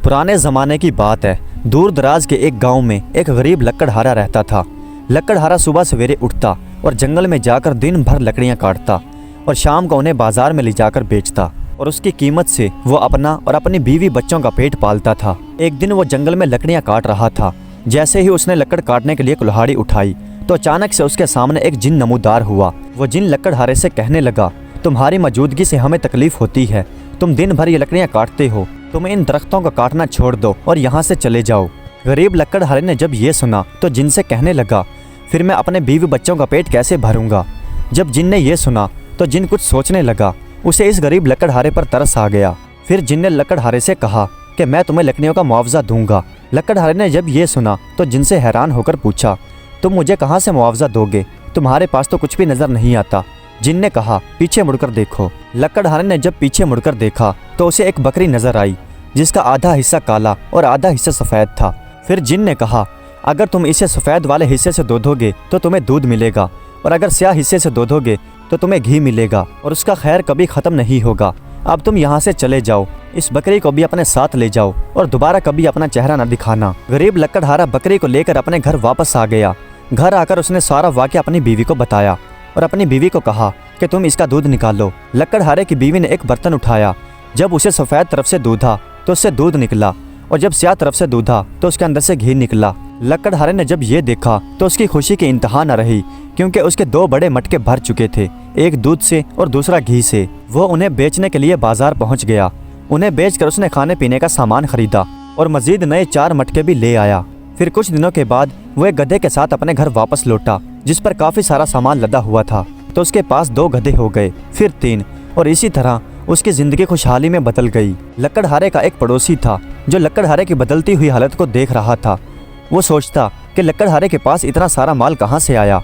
पुराने ज़माने की बात है। दूर दराज के एक गांव में एक गरीब लकड़हारा रहता था। लकड़हारा सुबह सवेरे उठता और जंगल में जाकर दिन भर लकड़ियां काटता और शाम को उन्हें बाजार में ले जाकर बेचता और उसकी कीमत से वो अपना और अपनी बीवी बच्चों का पेट पालता था। एक दिन वो जंगल में लकड़ियां काट रहा था। जैसे ही उसने लकड़ काटने के लिए कुल्हाड़ी उठाई तो अचानक से उसके सामने एक जिन नमूदार हुआ। वो जिन लकड़हारे से कहने लगा, तुम्हारी मौजूदगी से हमें तकलीफ होती है। तुम दिन भर ये लकड़ियां काटते हो, तुम इन दरख्तों को काटना छोड़ दो और यहाँ से चले जाओ। गरीब लकड़हारे ने जब ये सुना तो जिन से कहने लगा, फिर मैं अपने बीवी बच्चों का पेट कैसे भरूंगा। जब जिन ने यह सुना तो जिन कुछ सोचने लगा। उसे इस गरीब लकड़हारे पर तरस आ गया। फिर जिन ने लकड़हारे से कहा कि मैं तुम्हें लकड़ियों का मुआवजा दूंगा। लकड़हारे ने जब ये सुना तो जिन से हैरान होकर पूछा, तुम मुझे कहाँ से मुआवजा दोगे, तुम्हारे पास तो कुछ भी नजर नहीं आता। जिन ने कहा, पीछे मुड़कर देखो। लकड़हारे ने जब पीछे मुड़कर देखा तो उसे एक बकरी नजर आई जिसका आधा हिस्सा काला और आधा हिस्सा सफ़ेद था। फिर जिन ने कहा, अगर तुम इसे सफ़ेद वाले हिस्से से दूधोगे तो तुम्हें दूध मिलेगा और अगर स्याह हिस्से से दूधोगे तो तुम्हें घी मिलेगा और उसका खैर कभी ख़त्म नहीं होगा। अब तुम यहाँ से चले जाओ, इस बकरी को भी अपने साथ ले जाओ और दोबारा कभी अपना चेहरा न दिखाना। गरीब लकड़हारा बकरी को लेकर अपने घर वापस आ गया। घर आकर उसने सारा वाक़या अपनी बीवी को बताया और अपनी बीवी को कहा कि तुम इसका दूध निकालो। लकड़हारे की बीवी ने एक बर्तन उठाया। जब उसे सफ़ेद तरफ से दूधा तो उससे दूध निकला और जब स्याह तरफ से दूधा तो उसके अंदर से घी निकला। लकड़हारे ने जब ये देखा तो उसकी खुशी की इंतहा न रही, क्योंकि उसके दो बड़े मटके भर चुके थे, एक दूध से और दूसरा घी से। वो उन्हें बेचने के लिए बाजार पहुंच गया। उन्हें बेचकर उसने खाने पीने का सामान खरीदा और मजीद नए 4 मटके भी ले आया। फिर कुछ दिनों के बाद वो एक गधे के साथ अपने घर वापस लौटा जिस पर काफ़ी सारा सामान लदा हुआ था। तो उसके पास 2 गधे हो गए, फिर 3 और इसी तरह उसकी ज़िंदगी खुशहाली में बदल गई। लकड़हारे का एक पड़ोसी था जो लकड़हारे की बदलती हुई हालत को देख रहा था। वो सोचता कि लकड़हारे के पास इतना सारा माल कहाँ से आया।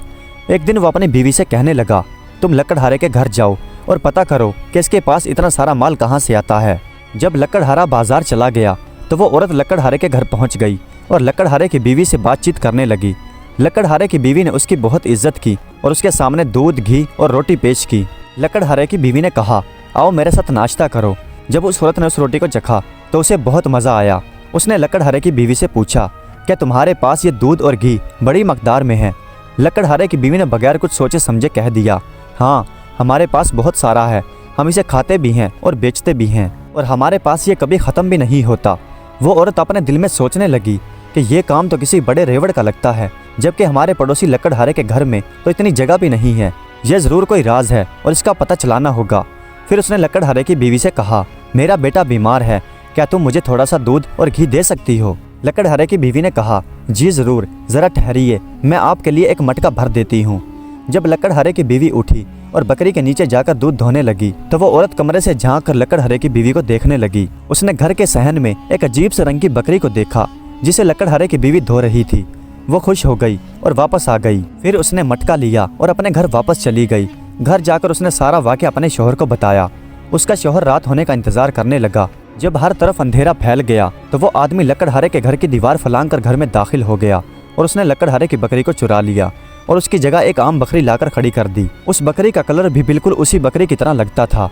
एक दिन वो अपनी बीवी से कहने लगा, तुम लकड़हारे के घर जाओ और पता करो कि इसके पास इतना सारा माल कहाँ से आता है। जब लकड़हारा बाजार चला गया तो वो औरत लकड़हारे के घर पहुँच गई और लकड़हारे की बीवी से बातचीत करने लगी। लकड़हारे की बीवी ने उसकी बहुत इज्जत की और उसके सामने दूध, घी और रोटी पेश की। लकड़हारे की बीवी ने कहा, आओ मेरे साथ नाश्ता करो। जब उस औरत ने उस रोटी को चखा तो उसे बहुत मज़ा आया। उसने लकड़हारे की बीवी से पूछा, क्या तुम्हारे पास ये दूध और घी बड़ी मकदार में है। लकड़हारे की बीवी ने बगैर कुछ सोचे समझे कह दिया, हाँ हमारे पास बहुत सारा है, हम इसे खाते भी हैं और बेचते भी हैं और हमारे पास ये कभी ख़त्म भी नहीं होता। वो औरत अपने दिल में सोचने लगी कि ये काम तो किसी बड़े रेवड़ का लगता है, जबकि हमारे पड़ोसी लकड़हारे के घर में तो इतनी जगह भी नहीं है। यह ज़रूर कोई राज है और इसका पता चलाना होगा। फिर उसने लकड़हारे की बीवी से कहा, मेरा बेटा बीमार है, क्या तुम मुझे थोड़ा सा दूध और घी दे सकती हो। लकड़हारे की बीवी ने कहा, जी ज़रूर, ज़रा ठहरिए, मैं आपके लिए एक मटका भर देती हूँ। जब लकड़हारे की बीवी उठी और बकरी के नीचे जाकर दूध धोने लगी तो वो औरत कमरे से झांक कर लकड़हारे की बीवी को देखने लगी। उसने घर के सहन में एक अजीब से रंग की बकरी को देखा जिसे लकड़हारे की बीवी धो रही थी। वो खुश हो गई और वापस आ गई। फिर उसने मटका लिया और अपने घर वापस चली गई। घर जाकर उसने सारा वाक़या अपने शौहर को बताया। उसका शौहर रात होने का इंतजार करने लगा। जब हर तरफ अंधेरा फैल गया तो वो आदमी लकड़हारे के घर की दीवार फलांग कर घर में दाखिल हो गया और उसने लकड़हारे की बकरी को चुरा लिया और उसकी जगह एक आम बकरी लाकर खड़ी कर दी। उस बकरी का कलर भी बिल्कुल उसी बकरी की तरह लगता था।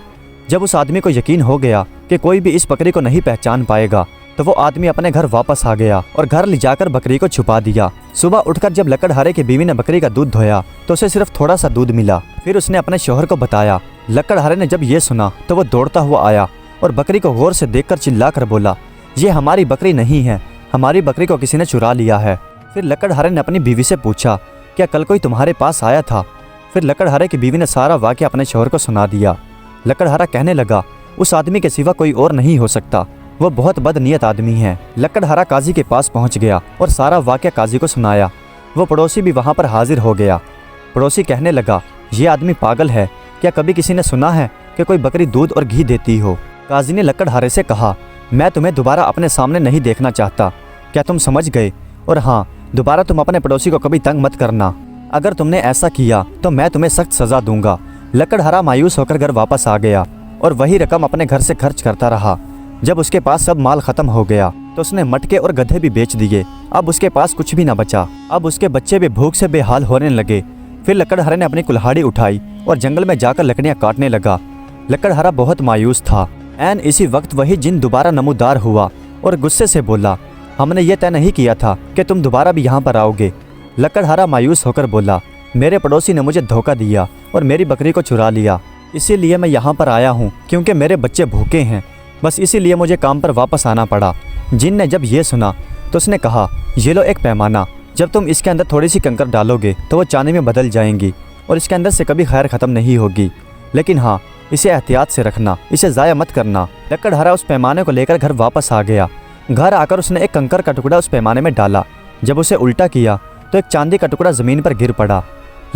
जब उस आदमी को यकीन हो गया कि कोई भी इस बकरी को नहीं पहचान पाएगा तो वो आदमी अपने घर वापस आ गया और घर ले जाकर बकरी को छुपा दिया। सुबह उठकर जब लकड़हारे की बीवी ने बकरी का दूध धोया तो उसे सिर्फ थोड़ा सा दूध मिला। फिर उसने अपने शौहर को बताया। लकड़हारे ने जब ये सुना तो वो दौड़ता हुआ आया और बकरी को गौर से देखकर चिल्लाकर बोला, ये हमारी बकरी नहीं है, हमारी बकरी को किसी ने चुरा लिया है। फिर लकड़हारे ने अपनी बीवी से पूछा, क्या कल कोई तुम्हारे पास आया था। फिर लकड़हारे की बीवी ने सारा वाक़या अपने शौहर को सुना दिया। लकड़हारा कहने लगा, उस आदमी के सिवा कोई और नहीं हो सकता, वो बहुत बदनीयत आदमी है। लकड़हारा काजी के पास पहुंच गया और सारा वाक़या काजी को सुनाया। वो पड़ोसी भी वहां पर हाजिर हो गया। पड़ोसी कहने लगा, ये आदमी पागल है, क्या कभी किसी ने सुना है कि कोई बकरी दूध और घी देती हो। काजी ने लकड़हारे से कहा, मैं तुम्हें दोबारा अपने सामने नहीं देखना चाहता, क्या तुम समझ गए। और हाँ, दोबारा तुम अपने पड़ोसी को कभी तंग मत करना, अगर तुमने ऐसा किया तो मैं तुम्हें सख्त सज़ा दूंगा। लकड़हारा मायूस होकर घर वापस आ गया और वही रकम अपने घर से खर्च करता रहा। जब उसके पास सब माल ख़त्म हो गया तो उसने मटके और गधे भी बेच दिए। अब उसके पास कुछ भी ना बचा। अब उसके बच्चे भी भूख से बेहाल होने लगे। फिर लकड़हारे ने अपनी कुल्हाड़ी उठाई और जंगल में जाकर लकड़ियाँ काटने लगा। लकड़हारा बहुत मायूस था। ऐन इसी वक्त वही जिन दोबारा नमूदार हुआ और गुस्से से बोला, हमने ये तय नहीं किया था कि तुम दोबारा भी यहाँ पर आओगे। लकड़हारा मायूस होकर बोला, मेरे पड़ोसी ने मुझे धोखा दिया और मेरी बकरी को चुरा लिया, इसीलिए मैं यहाँ पर आया हूँ क्योंकि मेरे बच्चे भूखे हैं, बस इसीलिए मुझे काम पर वापस आना पड़ा। जिन ने जब ये सुना तो उसने कहा, ये लो एक पैमाना, जब तुम इसके अंदर थोड़ी सी कंकर डालोगे तो वो चांदी में बदल जाएंगी और इसके अंदर से कभी खैर ख़त्म नहीं होगी, लेकिन हाँ इसे एहतियात से रखना, इसे ज़ाया मत करना। लकड़हारा उस पैमाने को लेकर घर वापस आ गया। घर आकर उसने एक कंकर का टुकड़ा उस पैमाने में डाला। जब उसे उल्टा किया तो एक चांदी का टुकड़ा ज़मीन पर गिर पड़ा।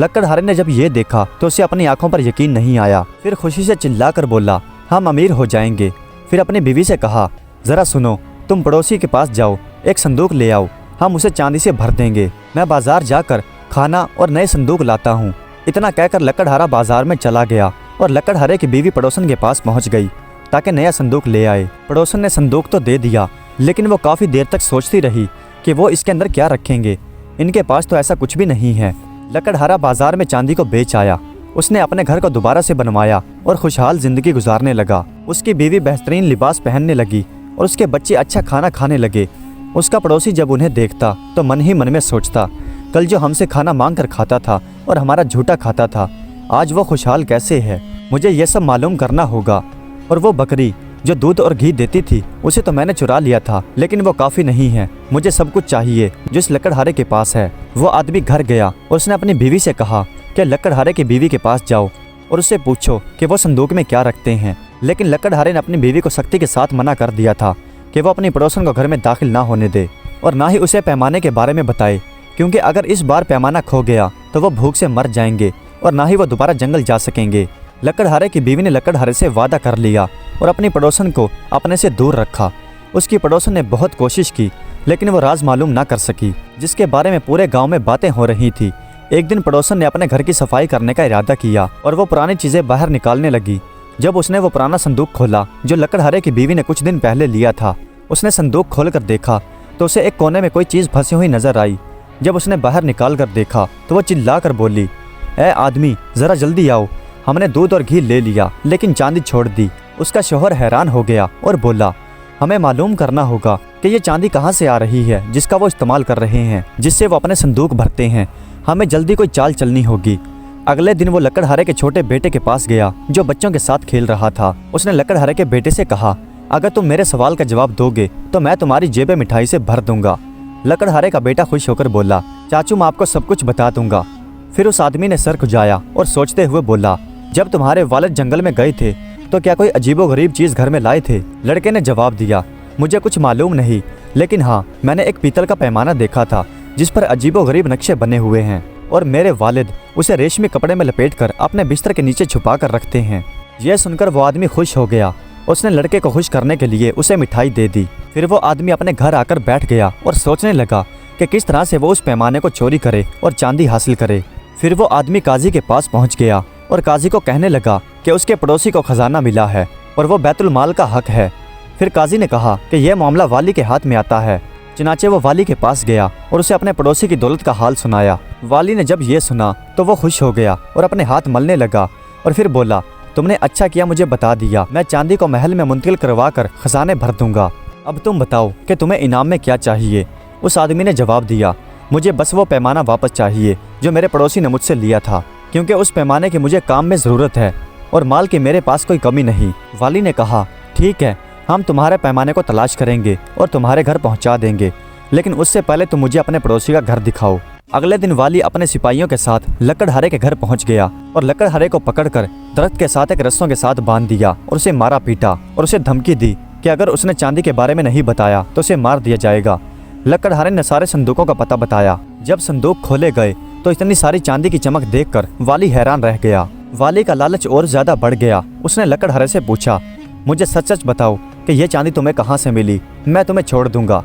लकड़हारे ने जब ये देखा तो उसे अपनी आंखों पर यकीन नहीं आया। फिर खुशी से चिल्लाकर बोला, हम अमीर हो जाएंगे। फिर अपनी बीवी से कहा, ज़रा सुनो, तुम पड़ोसी के पास जाओ, एक संदूक ले आओ, हम उसे चांदी से भर देंगे। मैं बाजार जाकर खाना और नए संदूक लाता हूँ। इतना कहकर लकड़हारा बाजार में चला गया और लकड़हारे की बीवी पड़ोसन के पास पहुँच गई ताकि नया संदूक ले आए। पड़ोसन ने संदूक तो दे दिया, लेकिन वो काफ़ी देर तक सोचती रही कि वो इसके अंदर क्या रखेंगे, इनके पास तो ऐसा कुछ भी नहीं है। लकड़हारा बाजार में चांदी को बेच आया। उसने अपने घर को दोबारा से बनवाया और खुशहाल जिंदगी गुजारने लगा। उसकी बीवी बेहतरीन लिबास पहनने लगी और उसके बच्चे अच्छा खाना खाने लगे। उसका पड़ोसी जब उन्हें देखता तो मन ही मन में सोचता, कल जो हमसे खाना मांग कर खाता था और हमारा झूठा खाता था, आज वो खुशहाल कैसे है, मुझे ये सब मालूम करना होगा। और वो बकरी जो दूध और घी देती थी, उसे तो मैंने चुरा लिया था, लेकिन वो काफ़ी नहीं है, मुझे सब कुछ चाहिए जो इस लकड़हारे के पास है। वो आदमी घर गया और उसने अपनी बीवी से कहा कि लकड़हारे की बीवी के पास जाओ और उससे पूछो कि वो संदूक में क्या रखते हैं। लेकिन लकड़हारे ने अपनी बीवी को सख्ती के साथ मना कर दिया था कि वो अपनी पड़ोसन को घर में दाखिल ना होने दे और ना ही उसे पैमाने के बारे में बताए, क्योंकि अगर इस बार पैमाना खो गया तो वो भूख से मर जाएंगे और ना ही वो दोबारा जंगल जा सकेंगे। लकड़हारे की बीवी ने लकड़हारे से वादा कर लिया और अपनी पड़ोसन को अपने से दूर रखा। उसकी पड़ोसन ने बहुत कोशिश की, लेकिन वो राज मालूम ना कर सकी जिसके बारे में पूरे गांव में बातें हो रही थी। एक दिन पड़ोसन ने अपने घर की सफाई करने का इरादा किया और वो पुरानी चीज़ें बाहर निकालने लगी। जब उसने वो पुराना संदूक खोला जो लकड़हारे की बीवी ने कुछ दिन पहले लिया था, उसने संदूक खोल कर देखा तो उसे एक कोने में कोई चीज़ फंसी हुई नजर आई। जब उसने बाहर निकाल कर देखा तो वो चिल्ला कर बोली, ए आदमी, ज़रा जल्दी आओ, हमने दूध और घी ले लिया लेकिन चांदी छोड़ दी। उसका शौहर हैरान हो गया और बोला, हमें मालूम करना होगा कि ये चांदी कहाँ से आ रही है जिसका वो इस्तेमाल कर रहे हैं, जिससे वो अपने संदूक भरते हैं। हमें जल्दी कोई चाल चलनी होगी। अगले दिन वो लकड़हारे के छोटे बेटे के पास गया जो बच्चों के साथ खेल रहा था। उसने लकड़हारे के बेटे से कहा, अगर तुम मेरे सवाल का जवाब दोगे तो मैं तुम्हारी जेबें मिठाई से भर दूंगा। लकड़हारे का बेटा खुश होकर बोला, चाचू मैं आपको सब कुछ बता दूंगा। फिर उस आदमी ने सर खुजाया और सोचते हुए बोला, जब तुम्हारे वालिद जंगल में गए थे तो क्या कोई अजीबोगरीब चीज़ घर में लाए थे? लड़के ने जवाब दिया, मुझे कुछ मालूम नहीं, लेकिन हाँ मैंने एक पीतल का पैमाना देखा था जिस पर अजीबोगरीब नक्शे बने हुए हैं और मेरे वालिद उसे रेशमी कपड़े में लपेटकर अपने बिस्तर के नीचे छुपा कर रखते हैं। यह सुनकर वो आदमी खुश हो गया। उसने लड़के को खुश करने के लिए उसे मिठाई दे दी। फिर वो आदमी अपने घर आकर बैठ गया और सोचने लगा कि किस तरह से वो उस पैमाने को चोरी करे और चांदी हासिल करे। फिर वो आदमी काजी के पास पहुंच गया और काजी को कहने लगा कि उसके पड़ोसी को खजाना मिला है और वो बैतुल माल का हक है। फिर काजी ने कहा कि यह मामला वाली के हाथ में आता है। चुनाचे वो वाली के पास गया और उसे अपने पड़ोसी की दौलत का हाल सुनाया। वाली ने जब ये सुना तो वो खुश हो गया और अपने हाथ मलने लगा और फिर बोला, तुमने अच्छा किया मुझे बता दिया, मैं चांदी को महल में मुंतकिल करवा कर खजाने भर दूंगा। अब तुम बताओ कि तुम्हें इनाम में क्या चाहिए? उस आदमी ने जवाब दिया, मुझे बस वो पैमाना वापस चाहिए जो मेरे पड़ोसी ने मुझसे लिया था, क्योंकि उस पैमाने की मुझे काम में ज़रूरत है और माल की मेरे पास कोई कमी नहीं। वाली ने कहा, ठीक है, हम तुम्हारे पैमाने को तलाश करेंगे और तुम्हारे घर पहुंचा देंगे, लेकिन उससे पहले तुम मुझे अपने पड़ोसी का घर दिखाओ। अगले दिन वाली अपने सिपाहियों के साथ लकड़हारे के घर पहुंच गया और लकड़हारे को पकड़कर दरख्त के साथ एक रस्सों के साथ बांध दिया और उसे मारा पीटा और उसे धमकी दी कि अगर उसने चांदी के बारे में नहीं बताया तो उसे मार दिया जाएगा। लकड़हारे ने सारे संदूकों का पता बताया। जब संदूक खोले गए तो इतनी सारी चांदी की चमक देखकर वाली हैरान रह गया। वाली का लालच और ज्यादा बढ़ गया। उसने लकड़हारे से पूछा, मुझे सच सच बताओ कि यह चांदी तुम्हें कहाँ से मिली, मैं तुम्हें छोड़ दूंगा।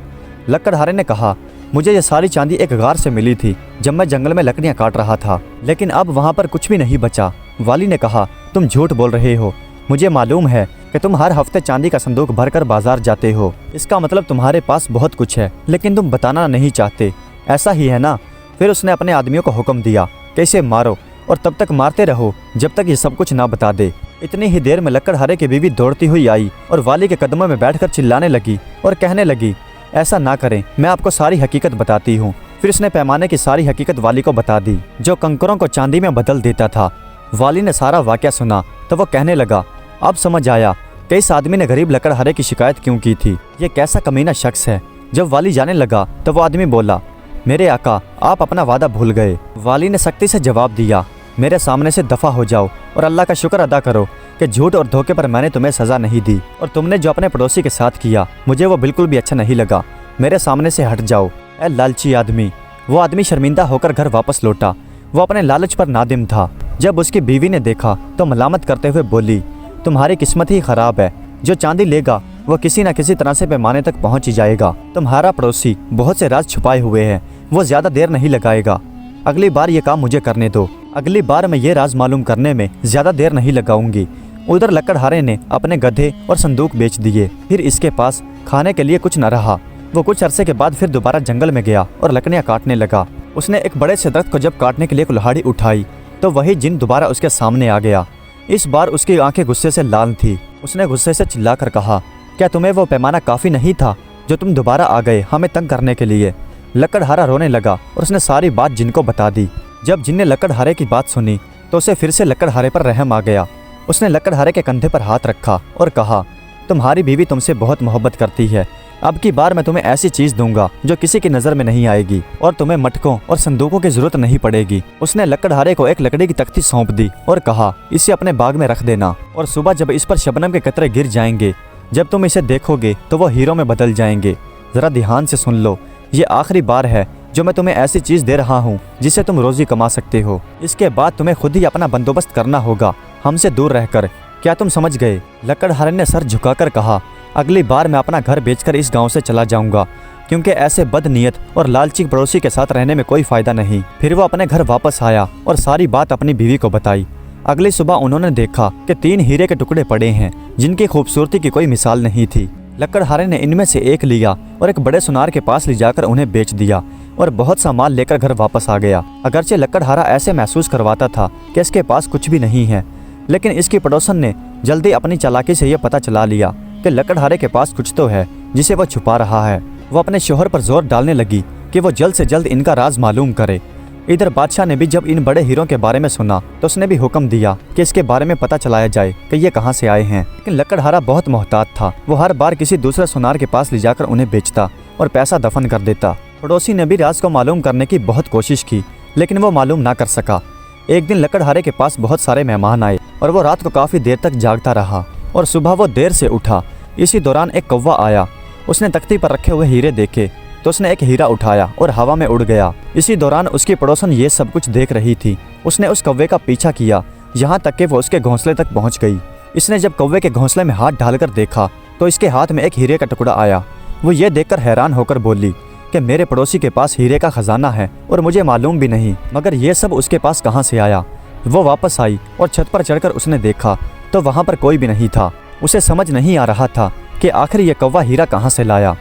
लकड़हारे ने कहा, मुझे ये सारी चांदी एक गार से मिली थी जब मैं जंगल में लकड़ियाँ काट रहा था, लेकिन अब वहाँ पर कुछ भी नहीं बचा। वाली ने कहा, तुम झूठ बोल रहे हो, मुझे मालूम है कि तुम हर हफ्ते चांदी का संदूक भरकर बाजार जाते हो, इसका मतलब तुम्हारे पास बहुत कुछ है, लेकिन तुम बताना नहीं चाहते, ऐसा ही है ना? फिर उसने अपने आदमियों को हुक्म दिया कि इसे मारो और तब तक मारते रहो जब तक ये सब कुछ ना बता दे। इतनी ही देर में लकड़हारे की बीवी दौड़ती हुई आई और वाली के कदमों में बैठकर चिल्लाने लगी और कहने लगी, ऐसा ना करें, मैं आपको सारी हकीकत बताती हूँ। फिर उसने पैमाने की सारी हकीकत वाली को बता दी, जो कंकरों को चांदी में बदल देता था। वाली ने सारा वाकया सुना तो वो कहने लगा, अब समझ आया कि इस आदमी ने गरीब लकड़हारे की शिकायत क्यों की थी। ये कैसा कमीना शख्स है। जब वाली जाने लगा तो वो आदमी बोला, मेरे आका, आप अपना वादा भूल गए। वाली ने सख्ती से जवाब दिया, मेरे सामने से दफा हो जाओ और अल्लाह का शुक्र अदा करो कि झूठ और धोखे पर मैंने तुम्हें सजा नहीं दी, और तुमने जो अपने पड़ोसी के साथ किया मुझे वो बिल्कुल भी अच्छा नहीं लगा। मेरे सामने से हट जाओ, ए लालची आदमी। वो आदमी शर्मिंदा होकर घर वापस लौटा। वो अपने लालच पर नादिम था। जब उसकी बीवी ने देखा तो मलामत करते हुए बोली, तुम्हारी किस्मत ही खराब है। जो चांदी लेगा वो किसी न किसी तरह से पैमाने तक पहुंच ही जाएगा। तुम्हारा पड़ोसी बहुत से राज छुपाए हुए हैं, वो ज्यादा देर नहीं लगाएगा। अगली बार ये काम मुझे करने दो। अगली बार मैं ये राज मालूम करने में ज्यादा देर नहीं लगाऊंगी। उधर लकड़हारे ने अपने गधे और संदूक बेच दिए। फिर इसके पास खाने के लिए कुछ न रहा। वो कुछ अरसे के बाद फिर दोबारा जंगल में गया और लकड़ियाँ काटने लगा। उसने एक बड़े से दरख्त को जब काटने के लिए कुल्हाड़ी उठाई तो वही जिन दोबारा उसके सामने आ गया। इस बार उसकी आंखें गुस्से से लाल थी। उसने गुस्से से चिल्लाकर कहा, क्या तुम्हें वो पैमाना काफ़ी नहीं था जो तुम दोबारा आ गए हमें तंग करने के लिए? लकड़हारा रोने लगा और उसने सारी बात जिन को बता दी। जब जिन ने लकड़हारे की बात सुनी तो उसे फिर से लकड़हारे पर रहम आ गया। उसने लकड़हारे के कंधे पर हाथ रखा और कहा, तुम्हारी बीवी तुमसे बहुत मोहब्बत करती है। अब की बार मैं तुम्हें ऐसी चीज़ दूंगा जो किसी की नज़र में नहीं आएगी और तुम्हें मटकों और संदूकों की जरूरत नहीं पड़ेगी। उसने लकड़हारे को एक लकड़ी की तख्ती सौंप दी और कहा, इसे अपने बाग में रख देना और सुबह जब इस पर शबनम के कतरे गिर जाएंगे, जब तुम इसे देखोगे तो वो हीरों में बदल जाएंगे। ज़रा ध्यान से सुन लो, ये आखिरी बार है जो मैं तुम्हें ऐसी चीज़ दे रहा हूँ जिससे तुम रोज़ी कमा सकते हो। इसके बाद तुम्हें खुद ही अपना बंदोबस्त करना होगा, हमसे दूर रहकर। क्या तुम समझ गए? लकड़हारे ने सर झुकाकर कहा, अगली बार मैं अपना घर बेचकर इस गांव से चला जाऊंगा, क्योंकि ऐसे बदनीयत और लालची पड़ोसी के साथ रहने में कोई फ़ायदा नहीं। फिर वो अपने घर वापस आया और सारी बात अपनी बीवी को बताई। अगली सुबह उन्होंने देखा कि 3 हीरे के टुकड़े पड़े हैं जिनकी खूबसूरती की कोई मिसाल नहीं थी। लकड़हारे ने इनमें से एक लिया और एक बड़े सुनार के पास ले जाकर उन्हें बेच दिया और बहुत सा माल लेकर घर वापस आ गया। अगरचे लकड़हारा ऐसे महसूस करवाता था कि इसके पास कुछ भी नहीं है, लेकिन इसकी पड़ोसन ने जल्दी अपनी चालाकी से यह पता चला लिया कि लकड़हारे के पास कुछ तो है जिसे वो छुपा रहा है। वो अपने शोहर पर जोर डालने लगी कि वो जल्द से जल्द इनका राज मालूम करे। इधर बादशाह ने भी जब इन बड़े हीरों के बारे में सुना तो उसने भी हुक्म दिया कि इसके बारे में पता चलाया जाए कि ये कहाँ से आए हैं। लेकिन लकड़हारा बहुत मोहतात था। वो हर बार किसी दूसरे सुनार के पास ले जाकर उन्हें बेचता और पैसा दफन कर देता। पड़ोसी ने भी राज को मालूम करने की बहुत कोशिश की, लेकिन वो मालूम ना कर सका। एक दिन लकड़हारे के पास बहुत सारे मेहमान आए और वो रात को काफ़ी देर तक जागता रहा और सुबह वो देर से उठा। इसी दौरान एक कौवा आया। उसने तख्ती पर रखे हुए हीरे देखे तो उसने एक हीरा उठाया और हवा में उड़ गया। इसी दौरान उसकी पड़ोसन ये सब कुछ देख रही थी। उसने उस कौवे का पीछा किया यहाँ तक कि वो उसके घोंसले तक पहुँच गई। इसने जब कौवे के घोंसले में हाथ डालकर देखा तो इसके हाथ में एक हीरे का टुकड़ा आया। वो ये देखकर हैरान होकर बोली कि मेरे पड़ोसी के पास हीरे का खजाना है और मुझे मालूम भी नहीं, मगर ये सब उसके पास कहाँ से आया? वो वापस आई और छत पर चढ़कर उसने देखा तो वहाँ पर कोई भी नहीं था। उसे समझ नहीं आ रहा था कि आखिर ये कौवा हीरा कहाँ से लाया।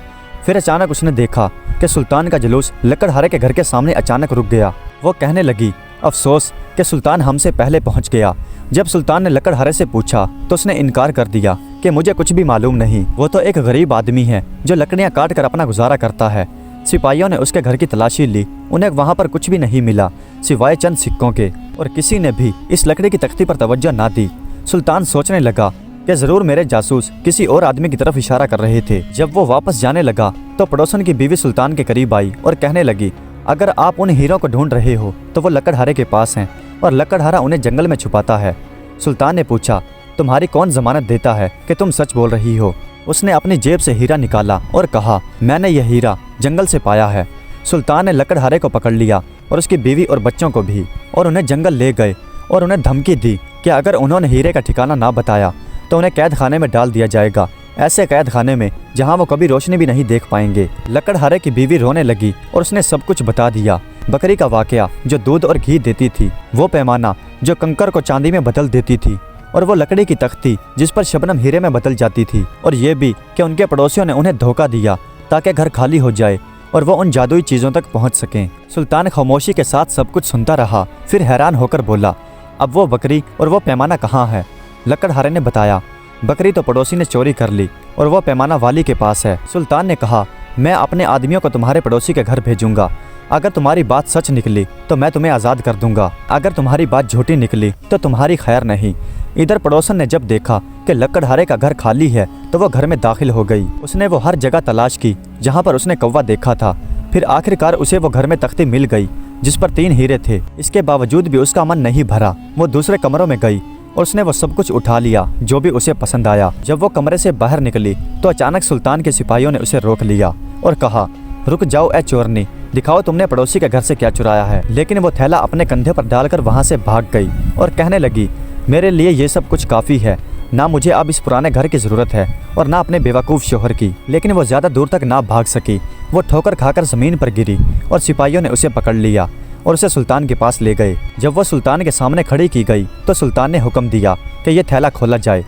फिर अचानक उसने देखा कि सुल्तान का जुलूस लकड़हारे के घर के सामने अचानक रुक गया। वो कहने लगी, अफसोस कि सुल्तान हमसे पहले पहुँच गया। जब सुल्तान ने लकड़हारे से पूछा तो उसने इनकार कर दिया कि मुझे कुछ भी मालूम नहीं। वो तो एक गरीब आदमी है जो लकड़ियाँ काट कर अपना गुजारा करता है। सिपाहियों ने उसके घर की तलाशी ली, उन्हें वहाँ पर कुछ भी नहीं मिला सिवाय चंद सिक्कों के, और किसी ने भी इस लकड़ी की तख्ती पर तवज्जो ना दी। सुल्तान सोचने लगा कि ज़रूर मेरे जासूस किसी और आदमी की तरफ इशारा कर रहे थे। जब वो वापस जाने लगा तो पड़ोसन की बीवी सुल्तान के करीब आई और कहने लगी, अगर आप उन हीरों को ढूंढ रहे हो तो वो लकड़हारे के पास हैं और लकड़हारा उन्हें जंगल में छुपाता है। सुल्तान ने पूछा, तुम्हारी कौन जमानत देता है कि तुम सच बोल रही हो? उसने अपनी जेब से हीरा निकाला और कहा, मैंने यह हीरा जंगल से पाया है। सुल्तान ने लकड़हारे को पकड़ लिया और उसकी बीवी और बच्चों को भी, और उन्हें जंगल ले गए और उन्हें धमकी दी कि अगर उन्होंने हीरे का ठिकाना ना बताया तो उन्हें कैद खाने में डाल दिया जाएगा, ऐसे कैद खाने में जहां वो कभी रोशनी भी नहीं देख पाएंगे। लकड़हारे की बीवी रोने लगी और उसने सब कुछ बता दिया। बकरी का वाकया जो दूध और घी देती थी, वो पैमाना जो कंकर को चांदी में बदल देती थी, और वो लकड़ी की तख्ती जिस पर शबनम हीरे में बदल जाती थी, और ये भी कि उनके पड़ोसियों ने उन्हें धोखा दिया ताकि घर खाली हो जाए और वो उन जादुई चीज़ों तक पहुंच सकें। सुल्तान खामोशी के साथ सब कुछ सुनता रहा, फिर हैरान होकर बोला, अब वो बकरी और वो पैमाना कहाँ है? लकड़हारे ने बताया, बकरी तो पड़ोसी ने चोरी कर ली और वो पैमाना वाली के पास है। सुल्तान ने कहा, मैं अपने आदमियों को तुम्हारे पड़ोसी के घर भेजूंगा। अगर तुम्हारी बात सच निकली तो मैं तुम्हें आज़ाद कर दूंगा, अगर तुम्हारी बात झूठी निकली तो तुम्हारी खैर नहीं। इधर पड़ोसन ने जब देखा कि लकड़हारे का घर खाली है तो वो घर में दाखिल हो गई। उसने वो हर जगह तलाश की जहाँ पर उसने कौवा देखा था। फिर आखिरकार उसे वो घर में तख्ती मिल गई जिस पर 3 हीरे थे। इसके बावजूद भी उसका मन नहीं भरा। वो दूसरे कमरों में गई और उसने वो सब कुछ उठा लिया जो भी उसे पसंद आया। जब वो कमरे से बाहर निकली तो अचानक सुल्तान के सिपाहियों ने उसे रोक लिया और कहा, रुक जाओ ए चोरनी, दिखाओ तुमने पड़ोसी के घर से क्या चुराया है। लेकिन वो थैला अपने कंधे पर डालकर वहाँ से भाग गई और कहने लगी, मेरे लिए ये सब कुछ काफ़ी है, ना मुझे अब इस पुराने घर की ज़रूरत है और ना अपने बेवकूफ़ शोहर की। लेकिन वो ज़्यादा दूर तक ना भाग सकी। वो ठोकर खाकर ज़मीन पर गिरी और सिपाहियों ने उसे पकड़ लिया और उसे सुल्तान के पास ले गए। जब वो सुल्तान के सामने खड़ी की गई तो सुल्तान ने हुक्म दिया कि यह थैला खोला जाए।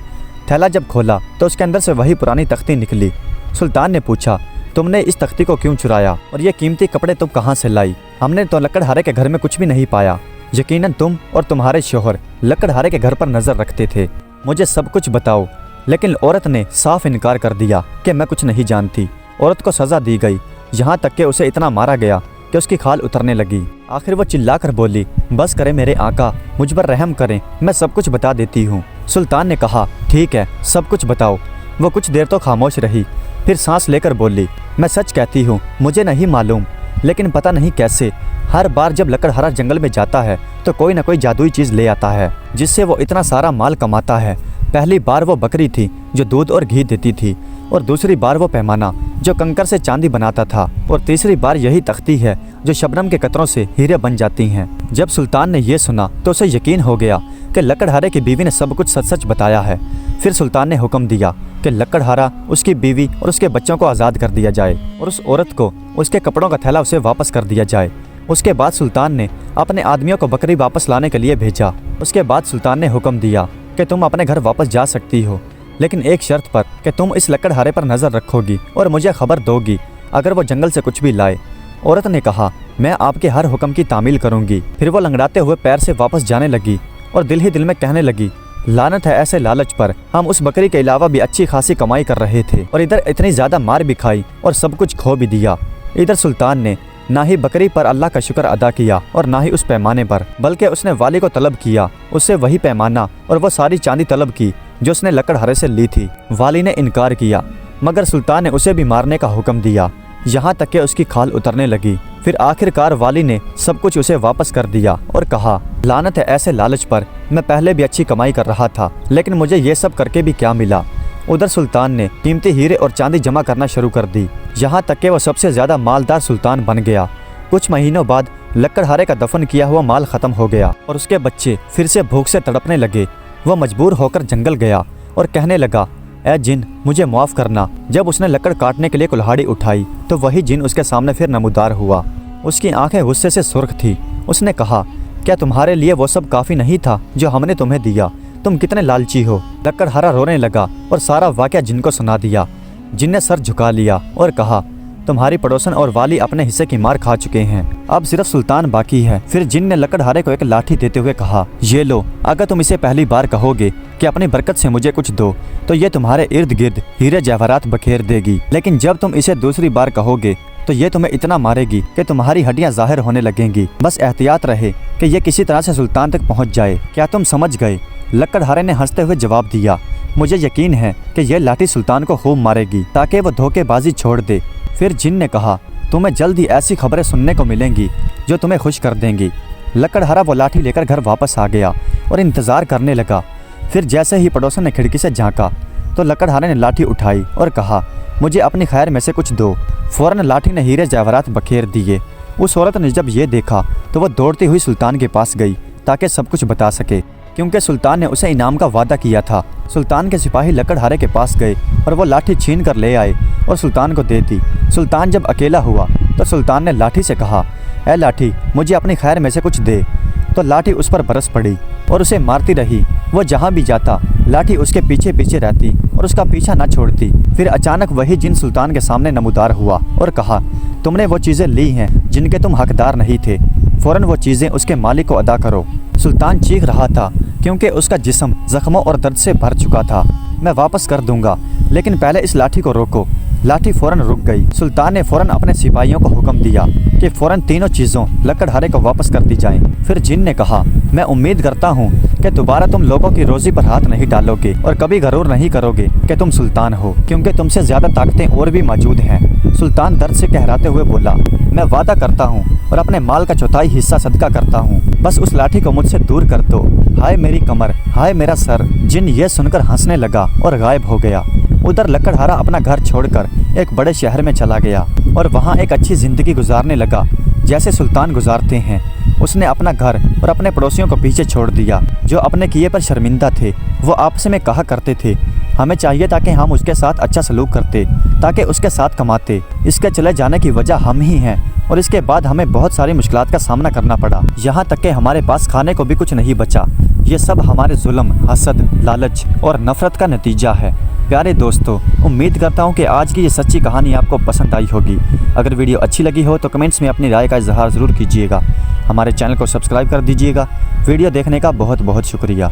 थैला जब खोला तो उसके अंदर से वही पुरानी तख्ती निकली। सुल्तान ने पूछा, तुमने इस तख्ती को क्यों चुराया और ये कीमती कपड़े तुम कहाँ से लाई? हमने तो लकड़हारे के घर में कुछ भी नहीं पाया। यकीनन तुम और तुम्हारे शोहर लकड़हारे के घर पर नज़र रखते थे। मुझे सब कुछ बताओ। लेकिन औरत ने साफ इनकार कर दिया कि मैं कुछ नहीं जानती। औरत को सज़ा दी गई, यहाँ तक कि उसे इतना मारा गया कि उसकी खाल उतरने लगी। आखिर वो चिल्लाकर बोली, बस करें मेरे आका, मुझ पर रहम करें, मैं सब कुछ बता देती हूँ। सुल्तान ने कहा, ठीक है, सब कुछ बताओ। वो कुछ देर तो खामोश रही, फिर सांस लेकर बोली, मैं सच कहती हूँ, मुझे नहीं मालूम, लेकिन पता नहीं कैसे हर बार जब लकड़हारा जंगल में जाता है तो कोई ना कोई जादुई चीज़ ले आता है जिससे वो इतना सारा माल कमाता है। पहली बार वो बकरी थी जो दूध और घी देती थी, और दूसरी बार वो पैमाना जो कंकर से चांदी बनाता था, और तीसरी बार यही तख्ती है जो शबनम के कतरों से हीरे बन जाती हैं। जब सुल्तान ने यह सुना तो उसे यकीन हो गया कि लकड़हारे की बीवी ने सब कुछ सच सच बताया है। फिर सुल्तान ने हुक्म दिया कि लकड़हारा, उसकी बीवी और उसके बच्चों को आज़ाद कर दिया जाए और उस औरत को उसके कपड़ों का थैला उसे वापस कर दिया जाए। उसके बाद सुल्तान ने अपने आदमियों को बकरी वापस लाने के लिए भेजा। उसके बाद सुल्तान ने हुक्म दिया कि तुम अपने घर वापस जा सकती हो, लेकिन एक शर्त पर कि तुम इस लकड़हारे पर नज़र रखोगी और मुझे खबर दोगी अगर वो जंगल से कुछ भी लाए। औरत ने कहा, मैं आपके हर हुक्म की तामील करूंगी। फिर वो लंगड़ाते हुए पैर से वापस जाने लगी और दिल ही दिल में कहने लगी, लानत है ऐसे लालच पर, हम उस बकरी के अलावा भी अच्छी खासी कमाई कर रहे थे और इधर इतनी ज़्यादा मार भी खाई और सब कुछ खो भी दिया। इधर सुल्तान ने ना ही बकरी पर अल्लाह का शुक्र अदा किया और ना ही उस पैमाने पर, बल्कि उसने वाली को तलब किया, उससे वही पैमाना और वो सारी चांदी तलब की जो उसने लकड़हारे से ली थी। वाली ने इनकार किया, मगर सुल्तान ने उसे भी मारने का हुक्म दिया, यहाँ तक कि उसकी खाल उतरने लगी। फिर आखिरकार वाली ने सब कुछ उसे वापस कर दिया और कहा, लानत है ऐसे लालच पर, मैं पहले भी अच्छी कमाई कर रहा था, लेकिन मुझे ये सब करके भी क्या मिला। उधर सुल्तान ने कीमती हीरे और चांदी जमा करना शुरू कर दी, यहाँ तक कि वह सबसे ज़्यादा मालदार सुल्तान बन गया। कुछ महीनों बाद लकड़हारे का दफन किया हुआ माल ख़त्म हो गया और उसके बच्चे फिर से भूख से तड़पने लगे। वह मजबूर होकर जंगल गया और कहने लगा, ए जिन, मुझे माफ़ करना। जब उसने लकड़ काटने के लिए कुल्हाड़ी उठाई तो वही जिन उसके सामने फिर नमूदार हुआ। उसकी आंखें गुस्से से सुर्ख थी। उसने कहा, क्या तुम्हारे लिए वो सब काफ़ी नहीं था जो हमने तुम्हें दिया? तुम कितने लालची हो। लकड़हारा रोने लगा और सारा वाक़या जिन को सुना दिया। जिन ने सर झुका लिया और कहा, तुम्हारी पड़ोसन और वाली अपने हिस्से की मार खा चुके हैं, अब सिर्फ सुल्तान बाकी है। फिर जिन ने लकड़हारे को एक लाठी देते हुए कहा, ये लो, अगर तुम इसे पहली बार कहोगे कि अपनी बरकत से मुझे कुछ दो तो ये तुम्हारे इर्द गिर्द हीरे जवाहरात बखेर देगी, लेकिन जब तुम इसे दूसरी बार कहोगे तो ये तुम्हें इतना मारेगी कि तुम्हारी हड्डियां जाहिर होने लगेंगी। बस एहतियात रहे कि ये किसी तरह से सुल्तान तक पहुंच जाए। क्या तुम समझ गए? लकड़हारे ने हंसते हुए जवाब दिया, मुझे यकीन है कि यह लाठी सुल्तान को खूब मारेगी ताकि वो धोखेबाजी छोड़ दे। फिर जिन ने कहा, तुम्हें जल्द ही ऐसी खबरें सुनने को मिलेंगी जो तुम्हें खुश कर देंगी। लकड़हारा वो लाठी लेकर घर वापस आ गया और इंतज़ार करने लगा। फिर जैसे ही पड़ोसन ने खिड़की से झांका तो लकड़हारे ने लाठी उठाई और कहा, मुझे अपनी खैर में से कुछ दो। फ़ौरन लाठी ने हीरे जवाहरात बखेर दिए। उस औरत ने जब ये देखा तो वह दौड़ती हुई सुल्तान के पास गई ताकि सब कुछ बता सके, क्योंकि सुल्तान ने उसे इनाम का वादा किया था। सुल्तान के सिपाही लकड़हारे के पास गए और वो लाठी छीन कर ले आए और सुल्तान को दे दी। सुल्तान जब अकेला हुआ तो सुल्तान ने लाठी से कहा, ए लाठी, मुझे अपनी खैर में से कुछ दे। तो लाठी उस पर बरस पड़ी और उसे मारती रही। वो जहाँ भी जाता लाठी उसके पीछे पीछे रहती और उसका पीछा न छोड़ती। फिर अचानक वही जिन सुल्तान के सामने नमूदार हुआ और कहा, तुमने वो चीज़ें ली हैं जिनके तुम हकदार नहीं थे, फ़ौरन वो चीज़ें उसके मालिक को अदा करो। सुल्तान चीख रहा था क्योंकि उसका जिस्म जख्मों और दर्द से भर चुका था। मैं वापस कर दूंगा, लेकिन पहले इस लाठी को रोको। लाठी फौरन रुक गई। सुल्तान ने फौरन अपने सिपाहियों को हुक्म दिया कि फौरन तीनों चीज़ों लकड़हारे को वापस कर दी जाएं। फिर जिन ने कहा, मैं उम्मीद करता हूँ कि दोबारा तुम लोगों की रोजी पर हाथ नहीं डालोगे और कभी गरूर नहीं करोगे कि तुम सुल्तान हो, क्योंकि तुमसे ज्यादा ताकतें और भी मौजूद हैं। सुल्तान दर्द से कहराते हुए बोला, मैं वादा करता हूँ और अपने माल का चौथाई हिस्सा सदका करता हूँ, बस उस लाठी को मुझसे दूर कर दो। हाय मेरी कमर, हाय मेरा सर। जिन ये सुनकर हंसने लगा और गायब हो गया। उधर लकड़हारा अपना घर छोड़कर एक बड़े शहर में चला गया और वहाँ एक अच्छी जिंदगी गुजारने लगा, जैसे सुल्तान गुजारते हैं। उसने अपना घर और अपने पड़ोसियों को पीछे छोड़ दिया, जो अपने किए पर शर्मिंदा थे। वो आपस में कहा करते थे, हमें चाहिए ताकि हम उसके साथ अच्छा सलूक करते, ताकि उसके साथ कमाते। इसके चले जाने की वजह हम ही हैं और इसके बाद हमें बहुत सारी मुश्किलात का सामना करना पड़ा, यहाँ तक कि हमारे पास खाने को भी कुछ नहीं बचा। ये सब हमारे जुल्म, हसद, लालच और नफरत का नतीजा है। प्यारे दोस्तों, उम्मीद करता हूँ कि आज की ये सच्ची कहानी आपको पसंद आई होगी। अगर वीडियो अच्छी लगी हो तो कमेंट्स में अपनी राय का इजहार ज़रूर कीजिएगा। हमारे चैनल को सब्सक्राइब कर दीजिएगा। वीडियो देखने का बहुत बहुत शुक्रिया।